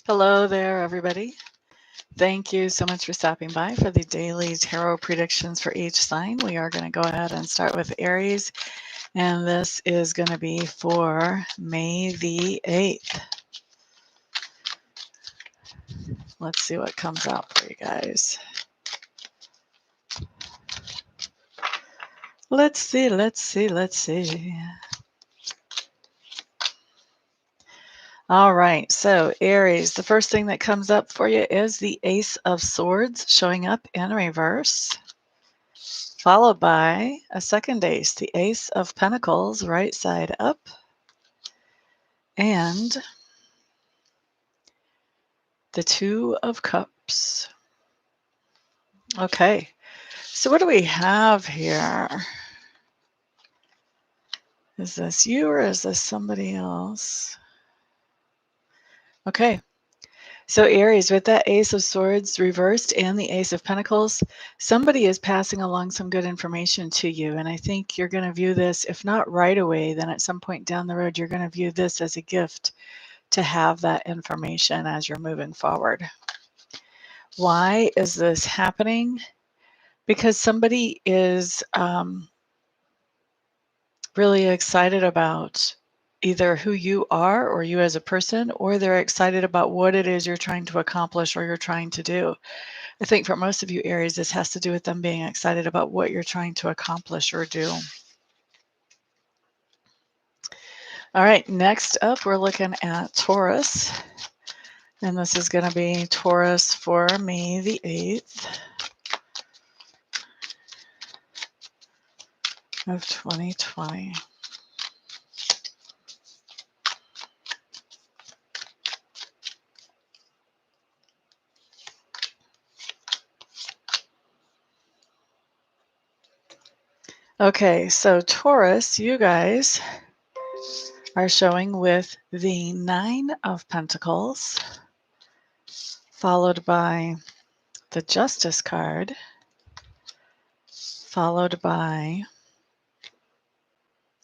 Hello there, everybody. Thank you so much for stopping by for the daily tarot predictions for each sign. We are going to go ahead and start with Aries, and this is going to be for May the 8th. Let's see what comes out for you guys. Let's see. All right, so Aries, the first thing that comes up for you is the Ace of Swords showing up in reverse, followed by a second ace, the Ace of Pentacles, right side up, and the Two of Cups. Okay, so what do we have here? Is this you or is this somebody else? Okay, so Aries, with that Ace of Swords reversed and the Ace of Pentacles, somebody is passing along some good information to you. And I think you're going to view this, if not right away, then at some point down the road, you're going to view this as a gift to have that information as you're moving forward. Why is this happening? Because somebody is really excited about either who you are or you as a person, or they're excited about what it is you're trying to accomplish or you're trying to do. I think for most of you Aries, this has to do with them being excited about what you're trying to accomplish or do. All right, next up, we're looking at Taurus. And this is going to be Taurus for May the 8th of 2020. Okay, so Taurus, you guys are showing with the Nine of Pentacles, followed by the Justice card, followed by,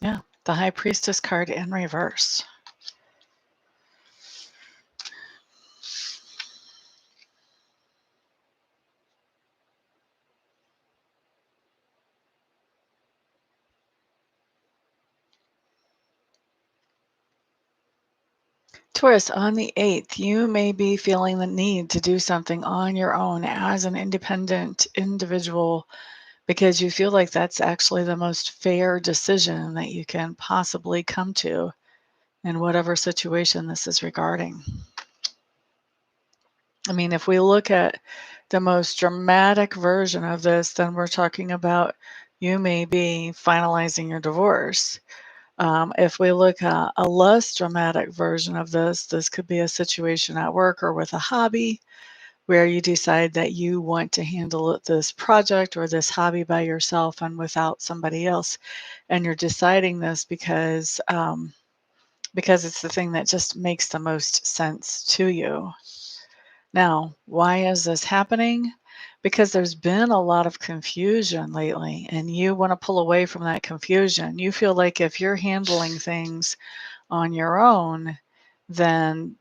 the High Priestess card in reverse. Taurus, on the 8th, you may be feeling the need to do something on your own as an independent individual because you feel like that's actually the most fair decision that you can possibly come to in whatever situation this is regarding. I mean, if we look at the most dramatic version of this, then we're talking about you may be finalizing your divorce. If we look at a less dramatic version of this, this could be a situation at work or with a hobby where you decide that you want to handle this project or this hobby by yourself and without somebody else. And you're deciding this because it's the thing that just makes the most sense to you. Now, why is this happening? Because there's been a lot of confusion lately, and you want to pull away from that confusion. You feel like if you're handling things on your own, then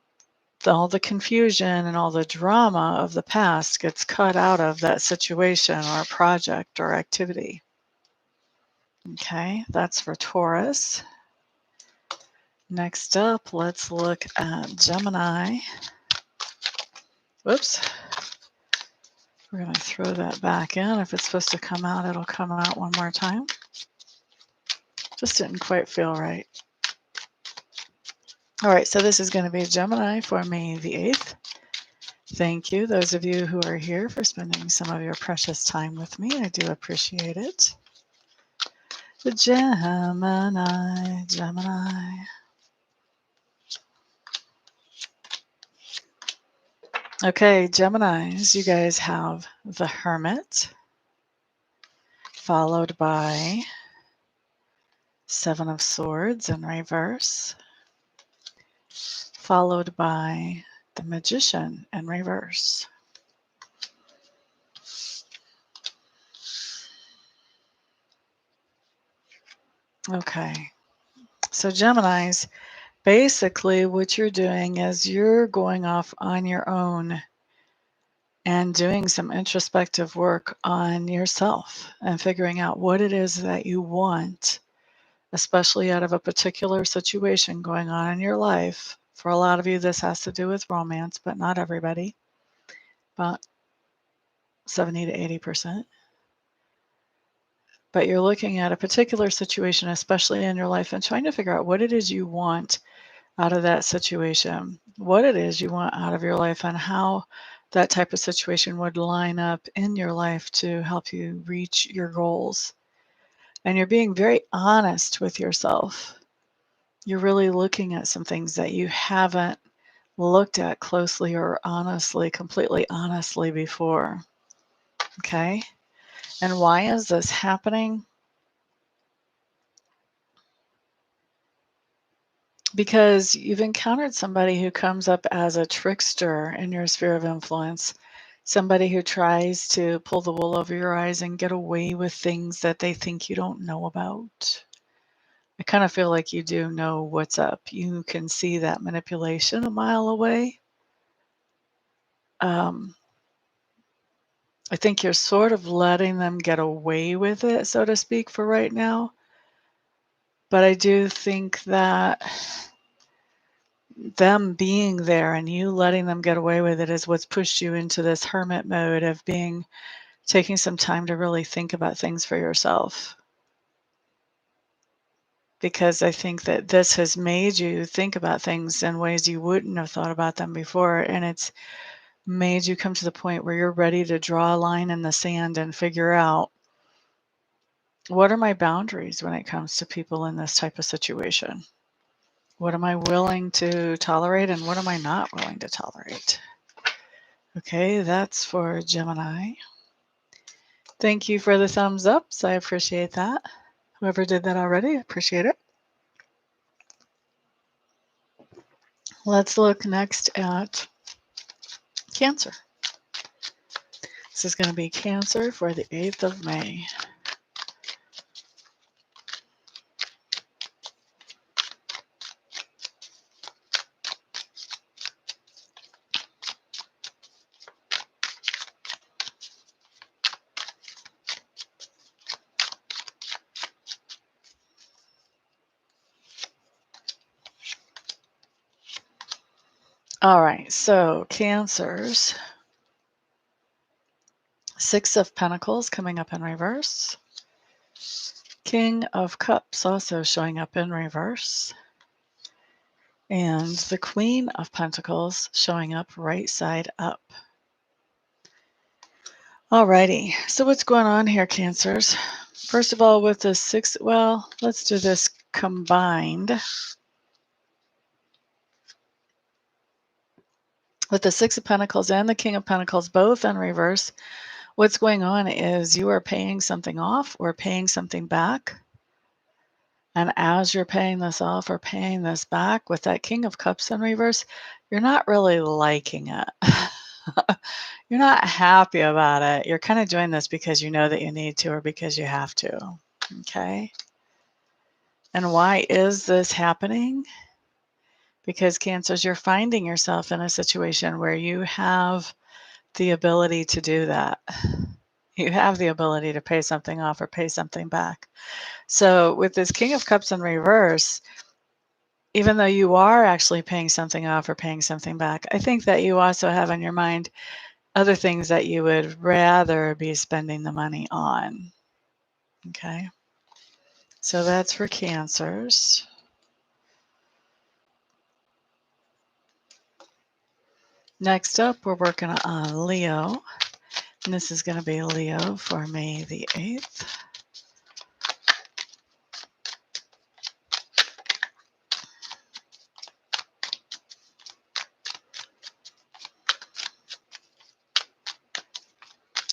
all the confusion and all the drama of the past gets cut out of that situation or project or activity. Okay, that's for Taurus. Next up, let's look at Gemini. Whoops. We're going to throw that back in. If it's supposed to come out, it'll come out one more time. Just didn't quite feel right. All right, so this is going to be Gemini for May the 8th. Thank you, those of you who are here, for spending some of your precious time with me. I do appreciate it. The Gemini. Okay, Geminis, you guys have the Hermit, followed by Seven of Swords in reverse, followed by the Magician in reverse. Okay, so Geminis, Basically, what you're doing is you're going off on your own and doing some introspective work on yourself and figuring out what it is that you want, especially out of a particular situation going on in your life. For a lot of you, this has to do with romance, but not everybody, about 70 to 80%. But you're looking at a particular situation, especially in your life, and trying to figure out what it is you want out of that situation, what it is you want out of your life, and how that type of situation would line up in your life to help you reach your goals. And you're being very honest with yourself. You're really looking at some things that you haven't looked at closely or honestly, completely honestly before. Okay? And why is this happening? Because you've encountered somebody who comes up as a trickster in your sphere of influence, somebody who tries to pull the wool over your eyes and get away with things that they think you don't know about. I kind of feel like you do know what's up. You can see that manipulation a mile away. Um, I think you're sort of letting them get away with it, so to speak, for right now. But I do think that them being there and you letting them get away with it is what's pushed you into this hermit mode of taking some time to really think about things for yourself. Because I think that this has made you think about things in ways you wouldn't have thought about them before. And it's made you come to the point where you're ready to draw a line in the sand and figure out, what are my boundaries when it comes to people in this type of situation? What am I willing to tolerate and what am I not willing to tolerate? Okay, that's for Gemini. Thank you for the thumbs ups. I appreciate that. Whoever did that already, I appreciate it. Let's look next at Cancer. This is going to be Cancer for the 8th of May. All right, so Cancers. 6 of Pentacles coming up in reverse. King of Cups also showing up in reverse. And the Queen of Pentacles showing up right side up. Alrighty, so what's going on here, Cancers? First of all, with the 6, well, let's do this combined. With the 6 of Pentacles and the King of Pentacles both in reverse, what's going on is you are paying something off or paying something back. And as you're paying this off or paying this back with that King of Cups in reverse, you're not really liking it. You're not happy about it. You're kind of doing this because you know that you need to or because you have to. Okay? And why is this happening? Because Cancers, you're finding yourself in a situation where you have the ability to do that. You have the ability to pay something off or pay something back. So with this King of Cups in reverse, even though you are actually paying something off or paying something back, I think that you also have in your mind other things that you would rather be spending the money on. Okay. So that's for Cancers. Next up, we're working on Leo. And this is going to be Leo for May the 8th.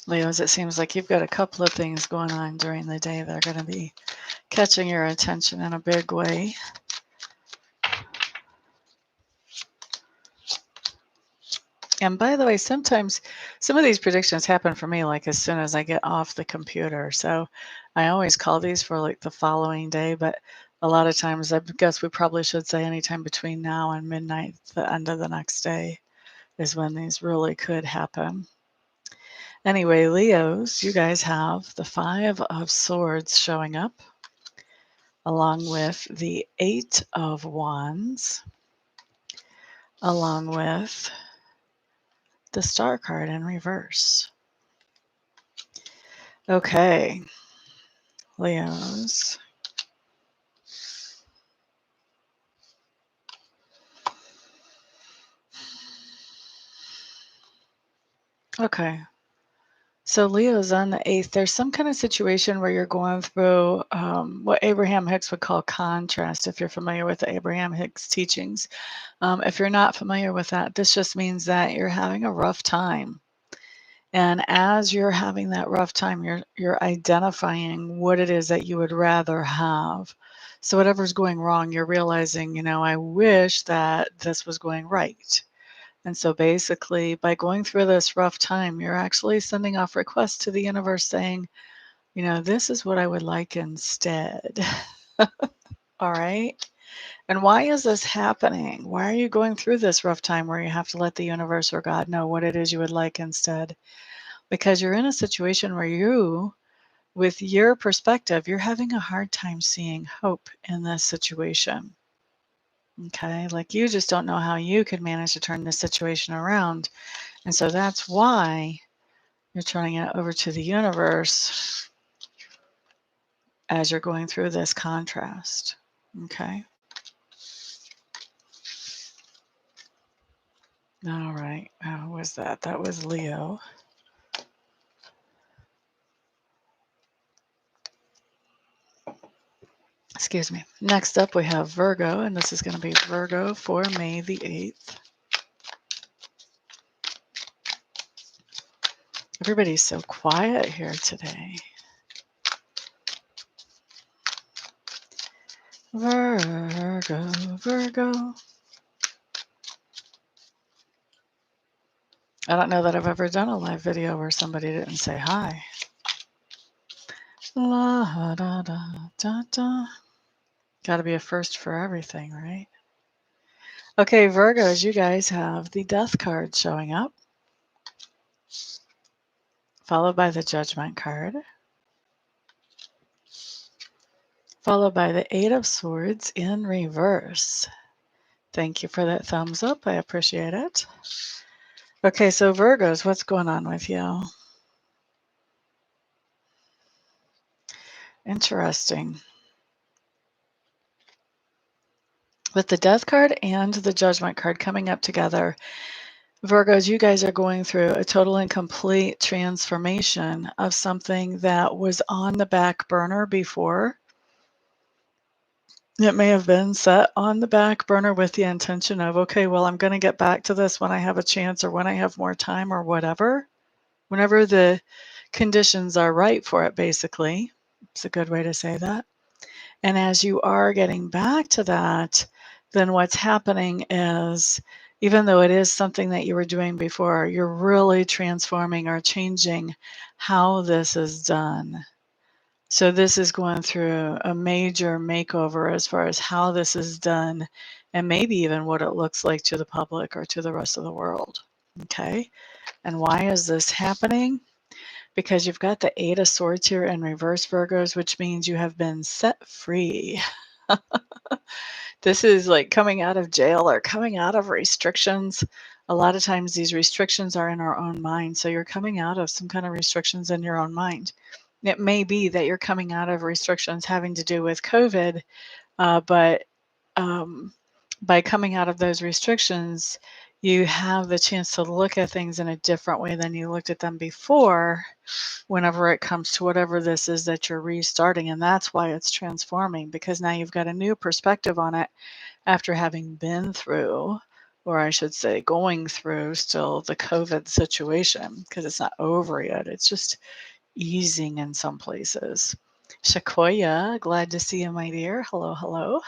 Leos, it seems like you've got a couple of things going on during the day that are going to be catching your attention in a big way. And by the way, sometimes some of these predictions happen for me like as soon as I get off the computer. So I always call these for like the following day, but A lot of times, I guess we probably should say anytime between now and midnight, the end of the next day, is when these really could happen. Anyway, Leos, you guys have the Five of Swords showing up, along with the Eight of Wands, along with the Star card in reverse. Okay, Leos. Okay. So Leo's on the 8th. There's some kind of situation where you're going through what Abraham Hicks would call contrast, if you're familiar with the Abraham Hicks teachings. If you're not familiar with that, this just means that you're having a rough time. And as you're having that rough time, you're identifying what it is that you would rather have. So whatever's going wrong, you're realizing, I wish that this was going right. And so basically, by going through this rough time, you're actually sending off requests to the universe saying, this is what I would like instead. All right. And why is this happening? Why are you going through this rough time where you have to let the universe or God know what it is you would like instead? Because you're in a situation where you, with your perspective, you're having a hard time seeing hope in this situation. Okay. Like you just don't know how you could manage to turn this situation around. And so that's why you're turning it over to the universe as you're going through this contrast. Okay. All right. Who was that? That was Leo. Excuse me. Next up, we have Virgo, and this is going to be Virgo for May the 8th. Everybody's so quiet here today. Virgo, Virgo. I don't know that I've ever done a live video where somebody didn't say hi. La da da da da. Got to be a first for everything, right? Okay, Virgos, you guys have the Death card showing up, followed by the Judgment card, followed by the Eight of Swords in reverse. Thank you for that thumbs up. I appreciate it. Okay, so Virgos, what's going on with you? Interesting. With the Death card and the Judgment card coming up together, Virgos, you guys are going through a total and complete transformation of something that was on the back burner before. It may have been set on the back burner with the intention of, okay, well, I'm going to get back to this when I have a chance or when I have more time or whatever. Whenever the conditions are right for it, basically. It's a good way to say that. And as you are getting back to that, then what's happening is, even though it is something that you were doing before, you're really transforming or changing how this is done. So this is going through a major makeover as far as how this is done and maybe even what it looks like to the public or to the rest of the world. Okay. And why is this happening? Because you've got the Eight of Swords here in reverse, Virgos, which means you have been set free. This is like coming out of jail or coming out of restrictions. A lot of times these restrictions are in our own mind. So you're coming out of some kind of restrictions in your own mind. It may be that you're coming out of restrictions having to do with COVID, but by coming out of those restrictions, you have the chance to look at things in a different way than you looked at them before whenever it comes to whatever this is that you're restarting. And that's why it's transforming, because now you've got a new perspective on it after having been through, or I should say going through still, the COVID situation, because it's not over yet. It's just easing in some places. Shakoya, glad to see you, my dear. Hello, hello.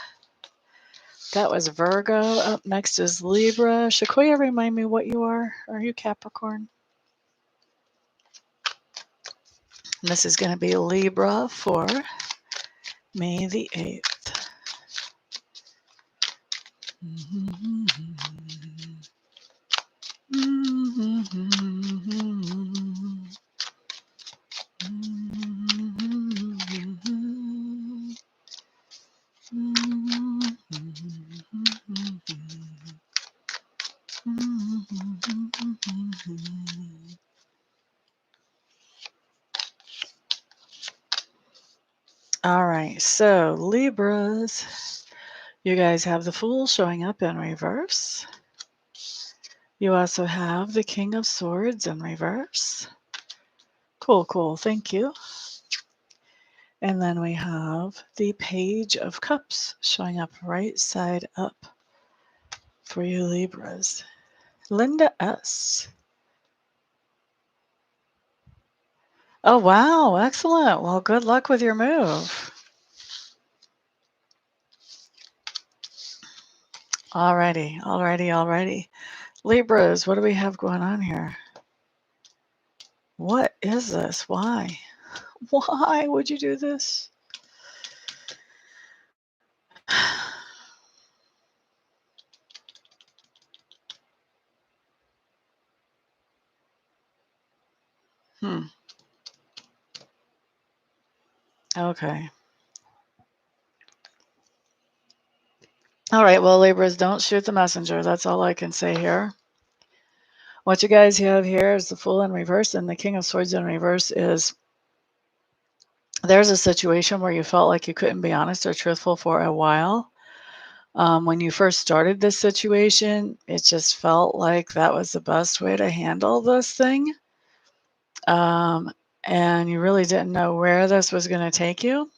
That was Virgo. Up next is Libra. Shakoya, remind me what you are. Are you Capricorn? And this is going to be Libra for May the 8th. All right, so Libras, you guys have the Fool showing up in reverse. You also have the King of Swords in reverse. Cool, cool, thank you. And then we have the Page of Cups showing up right side up for you Libras. Linda S. Oh, wow, excellent. Well, good luck with your move. Alrighty. Libras, what do we have going on here? What is this? Why? Why would you do this? Okay. All right, well, Libras, don't shoot the messenger. That's all I can say here. What you guys have here is the Fool in reverse, and the King of Swords in reverse is there's a situation where you felt like you couldn't be honest or truthful for a while. When you first started this situation, it just felt like that was the best way to handle this thing. And you really didn't know where this was going to take you.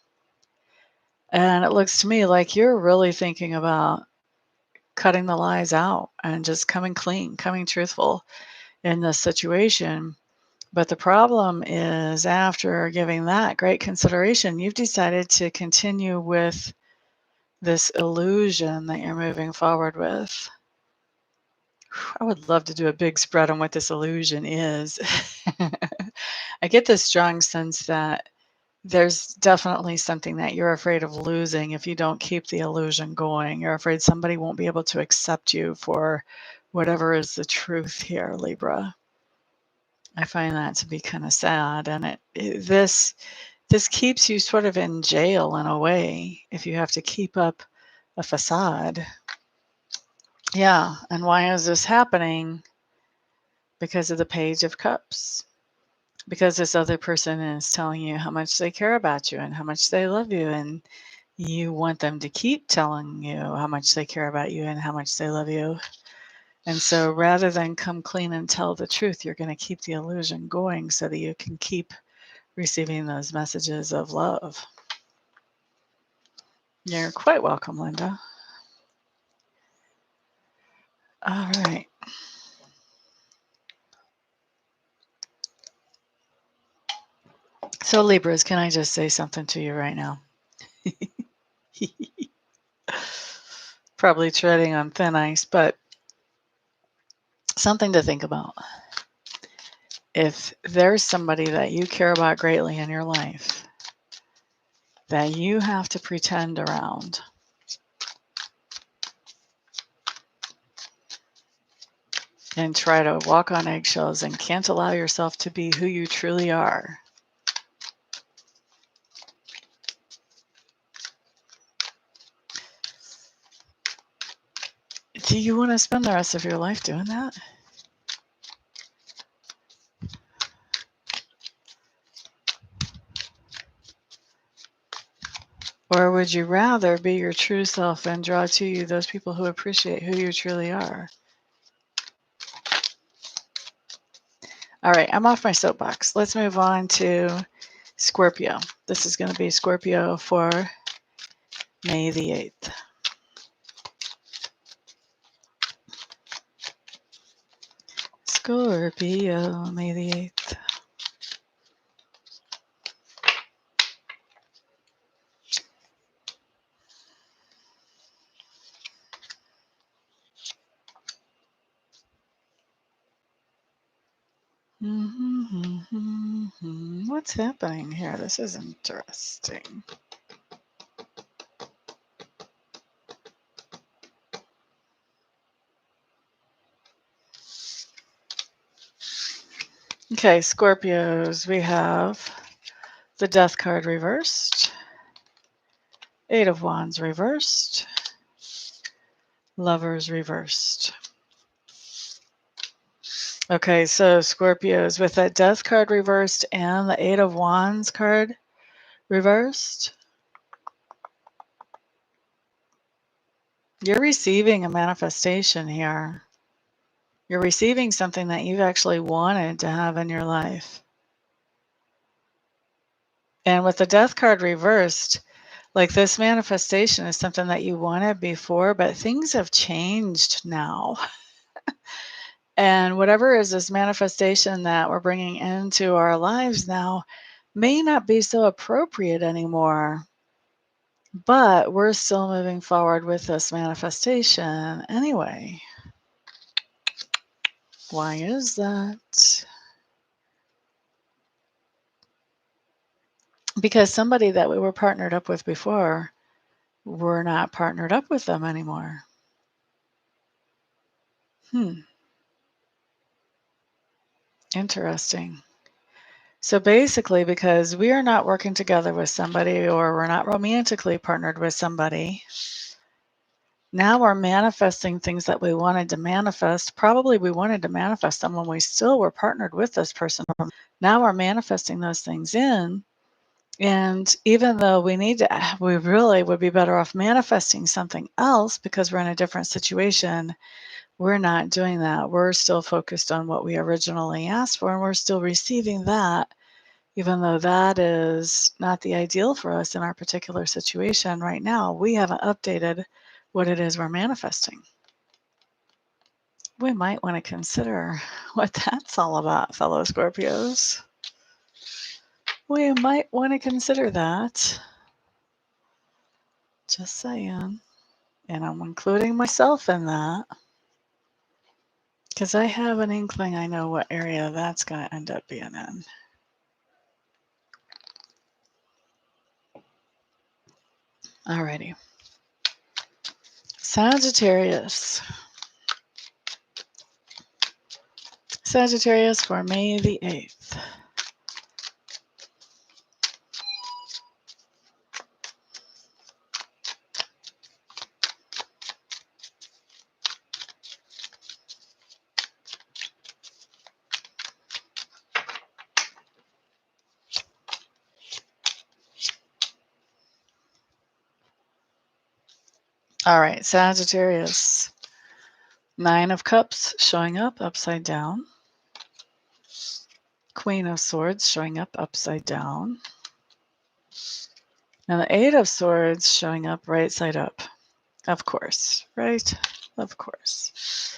And it looks to me like you're really thinking about cutting the lies out and just coming clean, coming truthful in this situation. But the problem is, after giving that great consideration, you've decided to continue with this illusion that you're moving forward with. I would love to do a big spread on what this illusion is. I get this strong sense that there's definitely something that you're afraid of losing if you don't keep the illusion going. You're afraid somebody won't be able to accept you for whatever is the truth here, Libra. I find that to be kind of sad, and this keeps you sort of in jail in a way if you have to keep up a facade. Yeah, and why is this happening? Because of the Page of Cups. Because this other person is telling you how much they care about you and how much they love you, and you want them to keep telling you how much they care about you and how much they love you. And so rather than come clean and tell the truth, you're going to keep the illusion going so that you can keep receiving those messages of love. You're quite welcome, Linda. All right. So Libras, can I just say something to you right now? Probably treading on thin ice, but something to think about. If there's somebody that you care about greatly in your life that you have to pretend around, and try to walk on eggshells and can't allow yourself to be who you truly are, do you want to spend the rest of your life doing that? Or would you rather be your true self and draw to you those people who appreciate who you truly are? All right, I'm off my soapbox. Let's move on to Scorpio. This is going to be Scorpio for May the 8th. Scorpio, May the 8th. What's happening here? This is interesting. Okay, Scorpios, we have the Death card reversed, Eight of Wands reversed, Lovers reversed. Okay, so Scorpios, with that Death card reversed and the Eight of Wands card reversed, you're receiving a manifestation here. You're receiving something that you've actually wanted to have in your life. And with the Death card reversed, like this manifestation is something that you wanted before, but things have changed now. And whatever is this manifestation that we're bringing into our lives now may not be so appropriate anymore. But we're still moving forward with this manifestation anyway. Why is that? Because somebody that we were partnered up with before, we're not partnered up with them anymore. Interesting. So basically, because we are not working together with somebody or we're not romantically partnered with somebody, now we're manifesting things that we wanted to manifest. Probably we wanted to manifest them when we still were partnered with this person. Now we're manifesting those things in. And even though we really would be better off manifesting something else because we're in a different situation, we're not doing that. We're still focused on what we originally asked for, and we're still receiving that, even though that is not the ideal for us in our particular situation right now. We haven't updated what it is we're manifesting. We might want to consider what that's all about, fellow Scorpios. We might want to consider that. Just saying. And I'm including myself in that because I have an inkling I know what area that's going to end up being in. Alrighty. Sagittarius. Sagittarius for May the 8th. All right, Sagittarius. Nine of Cups showing up upside down. Queen of Swords showing up upside down. Now the Eight of Swords showing up right side up. Of course, right? Of course.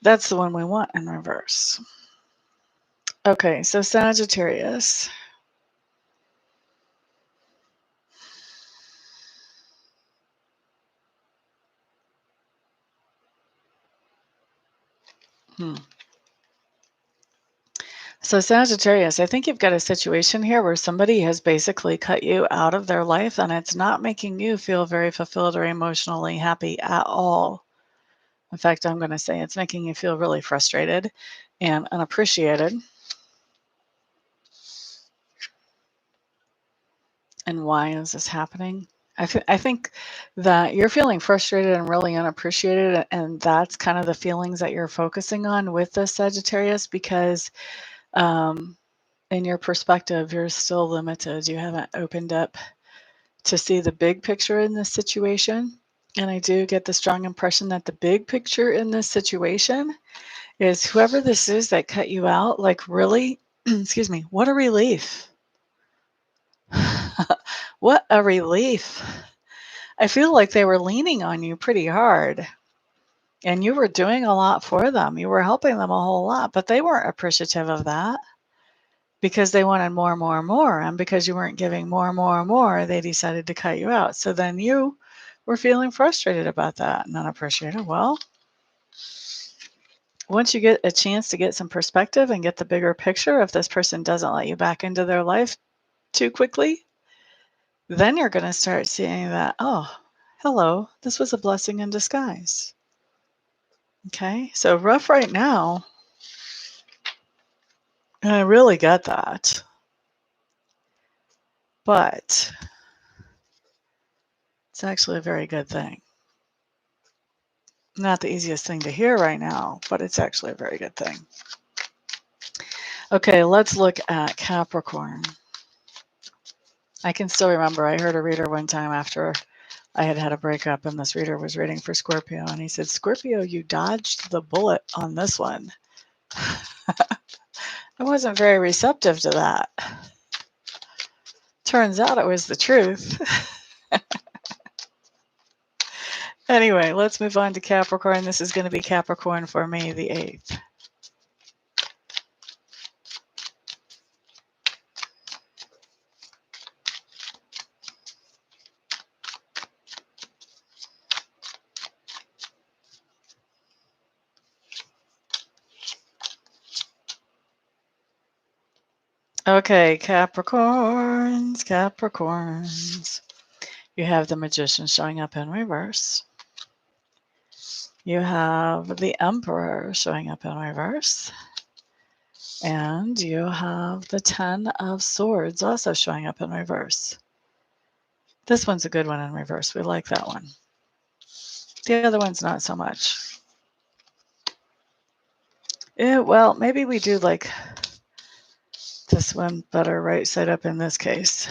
That's the one we want in reverse. Okay, so Sagittarius. So Sagittarius, I think you've got a situation here where somebody has basically cut you out of their life and it's not making you feel very fulfilled or emotionally happy at all. In fact, I'm going to say it's making you feel really frustrated and unappreciated. And why is this happening? I think that you're feeling frustrated and really unappreciated, and that's kind of the feelings that you're focusing on with the Sagittarius because in your perspective, you're still limited. You haven't opened up to see the big picture in this situation. And I do get the strong impression that the big picture in this situation is whoever this is that cut you out, like really, excuse me, what a relief. What a relief. I feel like they were leaning on you pretty hard and you were doing a lot for them. You were helping them a whole lot, but they weren't appreciative of that because they wanted more, more, more. And because you weren't giving more, more, more, they decided to cut you out. So then you were feeling frustrated about that and unappreciated. Well, once you get a chance to get some perspective and get the bigger picture, if this person doesn't let you back into their life too quickly, then you're going to start seeing that, oh, hello, this was a blessing in disguise. Okay, so rough right now. I really get that. But it's actually a very good thing. Not the easiest thing to hear right now, but it's actually a very good thing. Okay, let's look at Capricorn. I can still remember I heard a reader one time after I had had a breakup, and this reader was reading for Scorpio, and he said, Scorpio, you dodged the bullet on this one. I wasn't very receptive to that. Turns out it was the truth. Anyway, let's move on to Capricorn. This is going to be Capricorn for May the 8th. Okay, Capricorns. You have the Magician showing up in reverse. You have the Emperor showing up in reverse. And you have the 10 of Swords also showing up in reverse. This one's a good one in reverse. We like that one. The other one's not so much. Yeah, well, maybe we do like this one better right side up in this case.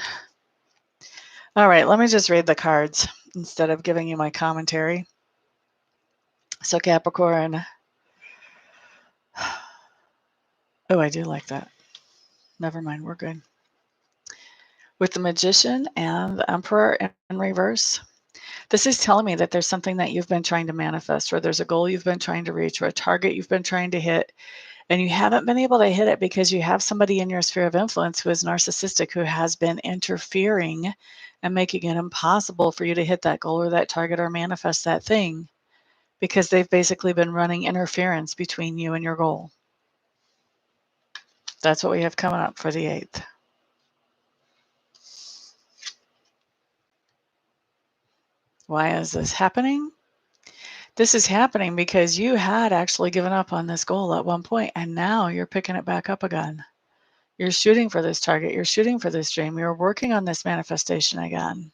All right, let me just read the cards instead of giving you my commentary. So Capricorn. Oh, I do like that. Never mind, we're good. With the Magician and the Emperor in reverse, this is telling me that there's something that you've been trying to manifest, or there's a goal you've been trying to reach, or a target you've been trying to hit, and you haven't been able to hit it because you have somebody in your sphere of influence who is narcissistic, who has been interfering and making it impossible for you to hit that goal or that target or manifest that thing, because they've basically been running interference between you and your goal. That's what we have coming up for the 8th. Why is this happening? This is happening because you had actually given up on this goal at one point, and now you're picking it back up again. You're shooting for this target. You're shooting for this dream. You're working on this manifestation again.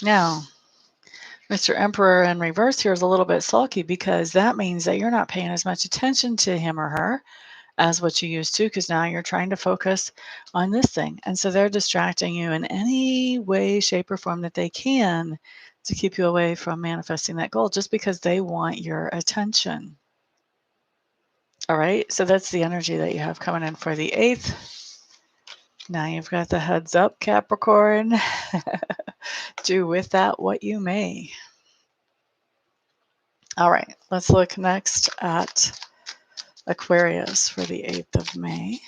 Now, Mr. Emperor in reverse here is a little bit sulky because that means that you're not paying as much attention to him or her as what you used to, because now you're trying to focus on this thing. And so they're distracting you in any way, shape, or form that they can to keep you away from manifesting that goal just because they want your attention. All right, so that's the energy that you have coming in for the 8th. Now you've got the heads up, Capricorn. Do with that what you may. All right, let's look next at Aquarius for the 8th of May.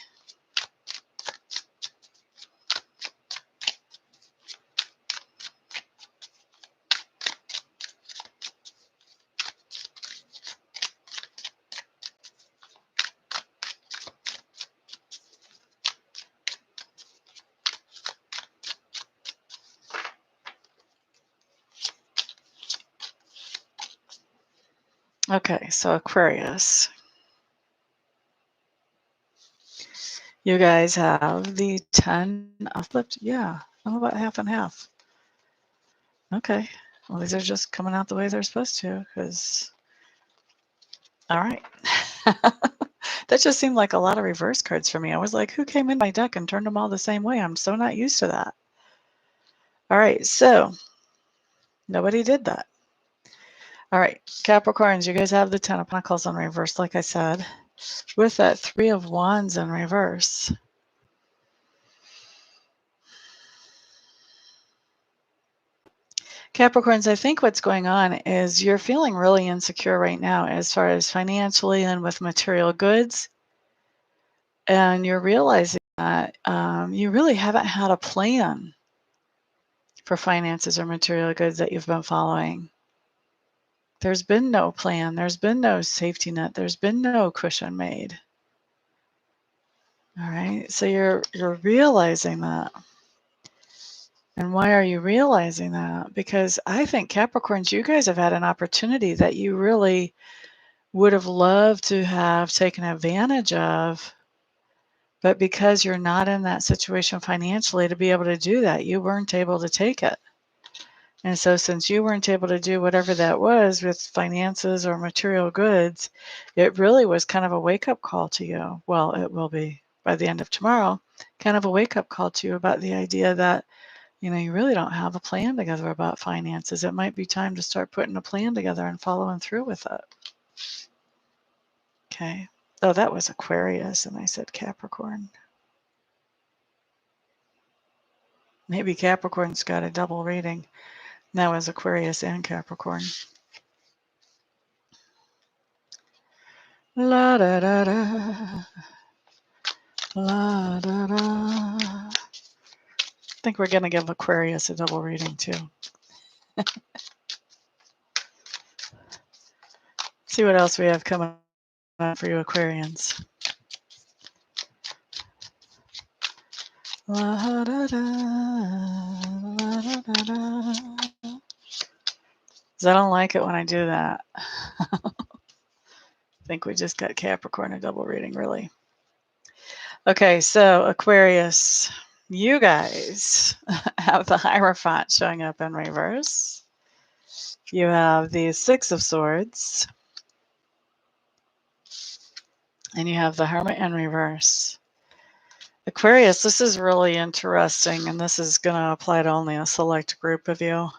Okay, so Aquarius. You guys have the 10 of flipped. Yeah, I'm about half and half. Okay, well, these are just coming out the way they're supposed to, because, all right. That just seemed like a lot of reverse cards for me. I was like, who came in my deck and turned them all the same way? I'm so not used to that. All right, so nobody did that. All right, Capricorns, you guys have the 10 of Pentacles in reverse, like I said, with that 3 of Wands in reverse. Capricorns, I think what's going on is you're feeling really insecure right now as far as financially and with material goods. And you're realizing that you really haven't had a plan for finances or material goods that you've been following. There's been no plan. There's been no safety net. There's been no cushion made. All right. So you're realizing that. And why are you realizing that? Because I think Capricorns, you guys have had an opportunity that you really would have loved to have taken advantage of But because you're not in that situation financially to be able to do that, you weren't able to take it. And so since you weren't able to do whatever that was with finances or material goods, it really was kind of a wake-up call to you. Well, it will be by the end of tomorrow, kind of a wake-up call to you about the idea that, you really don't have a plan together about finances. It might be time to start putting a plan together and following through with it. Okay. Oh, that was Aquarius, and I said Capricorn. Maybe Capricorn's got a double reading. That was Aquarius and Capricorn. La da da da. La da da. I think we're going to give Aquarius a double reading too. See what else we have coming up for you Aquarians. La da da. La da da da. I don't like it when I do that. I think we just got Capricorn a double reading, really. Okay, so Aquarius, you guys have the Hierophant showing up in reverse. You have the Six of Swords. And you have the Hermit in reverse. Aquarius, this is really interesting, and this is going to apply to only a select group of you.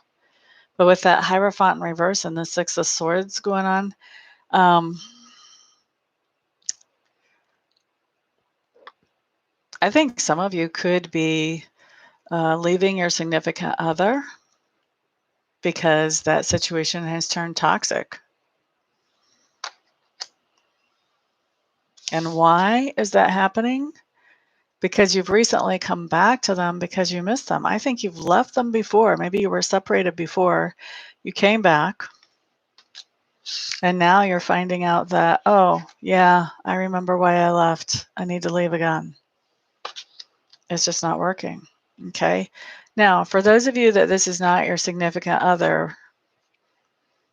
But with that Hierophant in reverse and the Six of Swords going on, I think some of you could be leaving your significant other because that situation has turned toxic. And why is that happening? Because you've recently come back to them because you missed them. I think you've left them before. Maybe you were separated before. You came back. And now you're finding out that, oh, yeah, I remember why I left. I need to leave again. It's just not working. Okay. Now, for those of you that this is not your significant other,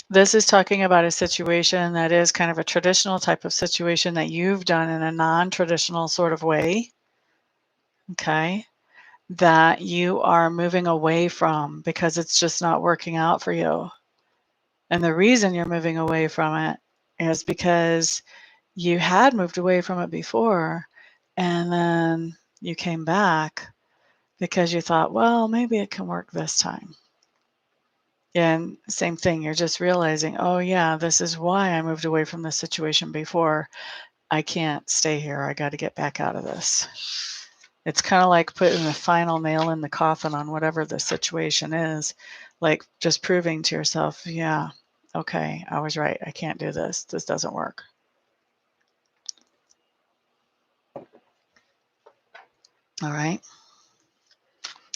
this is talking about a situation that is kind of a traditional type of situation that you've done in a non-traditional sort of way. Okay. That you are moving away from because it's just not working out for you. And the reason you're moving away from it is because you had moved away from it before, and then you came back because you thought, well, maybe it can work this time. And same thing, you're just realizing, oh yeah, this is why I moved away from this situation before. I can't stay here. I got to get back out of this. It's kind of like putting the final nail in the coffin on whatever the situation is, like just proving to yourself, yeah, okay, I was right. I can't do this. This doesn't work. All right.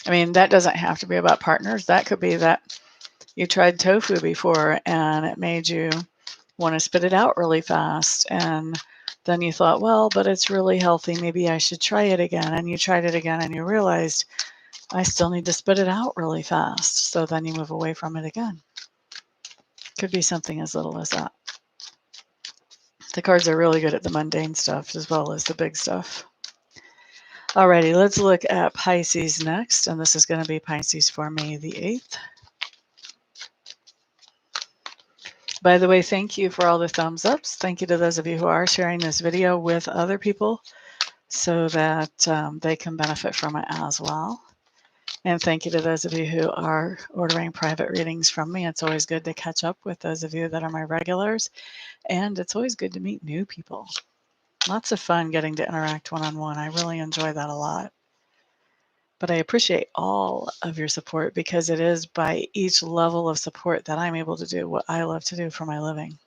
I mean, that doesn't have to be about partners. That could be that you tried tofu before and it made you want to spit it out really fast. And then you thought, well, but it's really healthy. Maybe I should try it again. And you tried it again and you realized, I still need to spit it out really fast. So then you move away from it again. Could be something as little as that. The cards are really good at the mundane stuff as well as the big stuff. Alrighty, let's look at Pisces next. And this is going to be Pisces for May the 8th. By the way, thank you for all the thumbs ups. Thank you to those of you who are sharing this video with other people so that they can benefit from it as well. And thank you to those of you who are ordering private readings from me. It's always good to catch up with those of you that are my regulars. And it's always good to meet new people. Lots of fun getting to interact one-on-one. I really enjoy that a lot. But I appreciate all of your support because it is by each level of support that I'm able to do what I love to do for my living.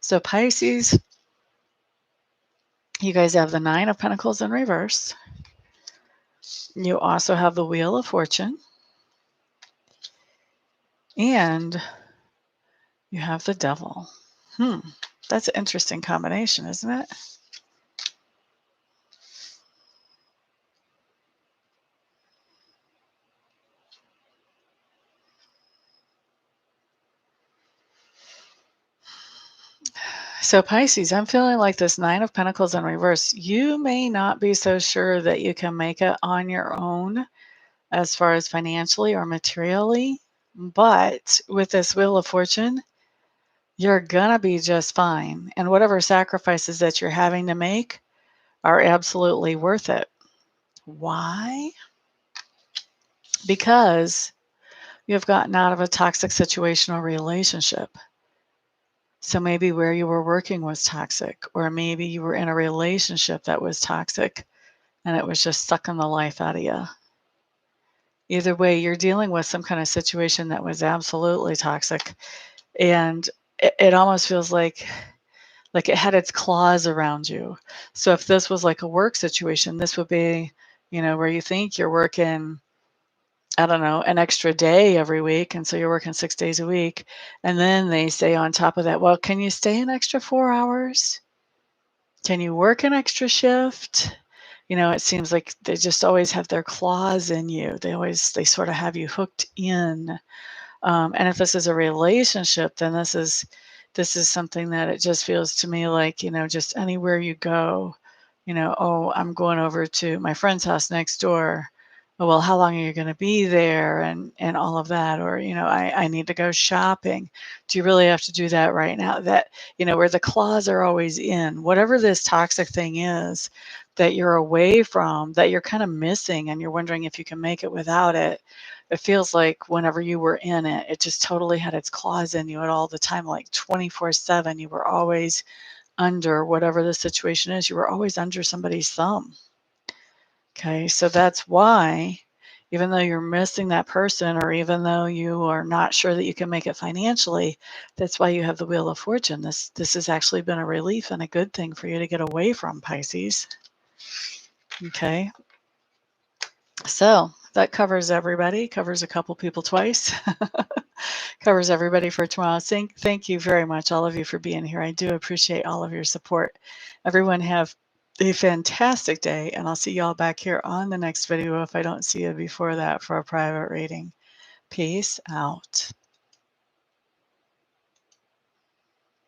So Pisces, you guys have the Nine of Pentacles in reverse. You also have the Wheel of Fortune. And you have the Devil. That's an interesting combination, isn't it? So Pisces, I'm feeling like this Nine of Pentacles in reverse. You may not be so sure that you can make it on your own as far as financially or materially, but with this Wheel of Fortune, you're gonna be just fine. And whatever sacrifices that you're having to make are absolutely worth it. Why? Because you've gotten out of a toxic situation or relationship. So maybe where you were working was toxic, or maybe you were in a relationship that was toxic and it was just sucking the life out of you. Either way, you're dealing with some kind of situation that was absolutely toxic, and it almost feels like it had its claws around you. So if this was like a work situation, this would be, where you think you're working, I don't know, an extra day every week, and so you're working 6 days a week, and then they say on top of that, "Well, can you stay an extra 4 hours? Can you work an extra shift?" It seems like they just always have their claws in you. They sort of have you hooked in. And if this is a relationship, then this is something that it just feels to me like, just anywhere you go, oh, I'm going over to my friend's house next door. Oh, well, how long are you going to be there? And all of that. Or, I need to go shopping. Do you really have to do that right now? That, where the claws are always in, whatever this toxic thing is that you're away from, that you're kind of missing, and you're wondering if you can make it without it. It feels like whenever you were in it, it just totally had its claws in you at all the time, like 24/7. You were always under whatever the situation is. You were always under somebody's thumb. Okay, so that's why, even though you're missing that person, or even though you are not sure that you can make it financially, that's why you have the Wheel of Fortune. This has actually been a relief and a good thing for you to get away from, Pisces. Okay, so that covers everybody, covers a couple people twice. Covers everybody for tomorrow. Thank you very much, all of you, for being here. I do appreciate all of your support. Everyone have a fantastic day, and I'll see y'all back here on the next video if I don't see you before that for a private reading. Peace out.